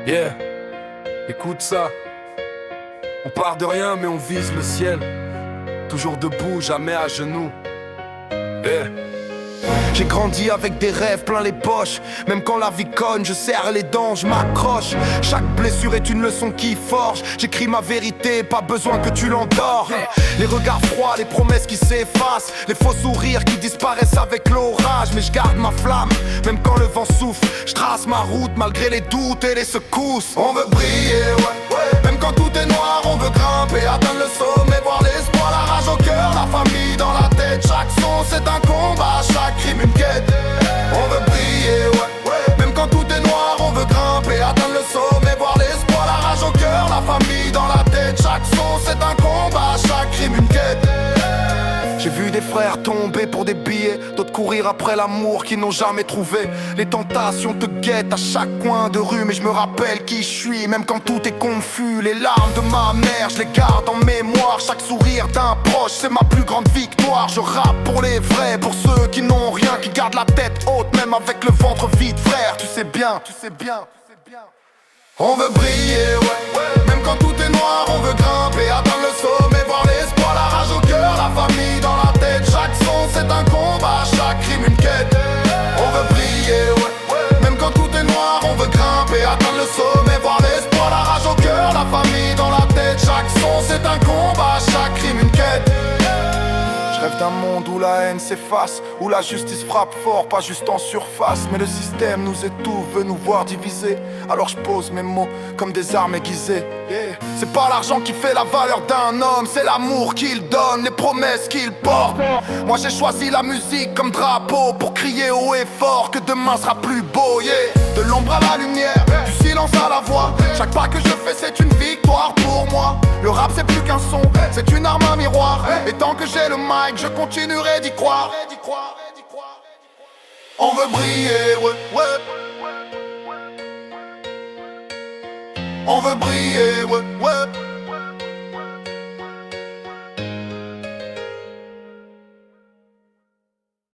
Yeah, écoute ça. On part de rien mais on vise le ciel. Toujours debout, jamais à genoux. Yeah. J'ai grandi avec des rêves plein les poches. Même quand la vie cogne, je serre les dents, je m'accroche. Chaque blessure est une leçon qui forge. J'écris ma vérité, pas besoin que tu l'endors. Les regards froids, les promesses qui s'effacent, les faux sourires qui disparaissent avec l'orage. Mais je garde ma flamme, même quand le vent souffle. Je trace ma route malgré les doutes et les secousses. On veut briller, ouais, ouais. Même quand tout est noir, on veut grimper, atteindre le sommet, voir l'espoir, la rage au cœur, la famille dans la tête. Chaque son c'est un combat, chaque crime une quête. On veut briller, ouais, ouais. Même quand tout est noir, on veut grimper, atteindre le sommet, voir l'espoir, la rage au cœur, la famille dans la tête. Chaque son c'est un combat, chaque crime une quête. J'ai vu des frères tomber pour des billets, d'autres courir après l'amour qu'ils n'ont jamais trouvé. Les tentations te guettent à chaque coin de rue, mais je me rappelle qui je suis, même quand tout est confus. Les larmes de ma mère, je les garde en mémoire. Chaque sourire d'un proche, c'est ma plus grande victoire. Je rappe pour les vrais, pour ceux qui n'ont rien, qui gardent la tête haute, même avec le ventre vide, frère. Tu sais bien, tu sais bien, tu sais bien. On veut briller, ouais, ouais. Même quand tout est noir, on veut grimper, atteindre le sommet, voir l'espoir, la rage au cœur, la famille dans la tête. Chaque son c'est un combat, chaque crime une quête. On veut briller, ouais, ouais. Même quand tout est noir, on veut grimper, atteindre le sommet, voir l'espoir, la rage au cœur, la famille dans la tête. Chaque son c'est un combat, chaque crime une quête. Je rêve d'un monde où la haine s'efface, où la justice frappe fort, pas juste en surface. Mais le système nous étouffe, veut nous voir divisés. Alors je pose mes mots comme des armes aiguisées. Yeah. C'est pas l'argent qui fait la valeur d'un homme, c'est l'amour qu'il donne, les promesses qu'il porte. Moi j'ai choisi la musique comme drapeau, pour crier haut et fort que demain sera plus beau. Yeah. De l'ombre à la lumière, du silence à la voix. Chaque pas que je fais c'est une victoire pour moi. Le rap c'est plus qu'un son, c'est une arme à miroir. Et tant que j'ai le mic, je continuerai d'y croire. On veut briller, ouais, ouais. On veut briller, ouais, ouais.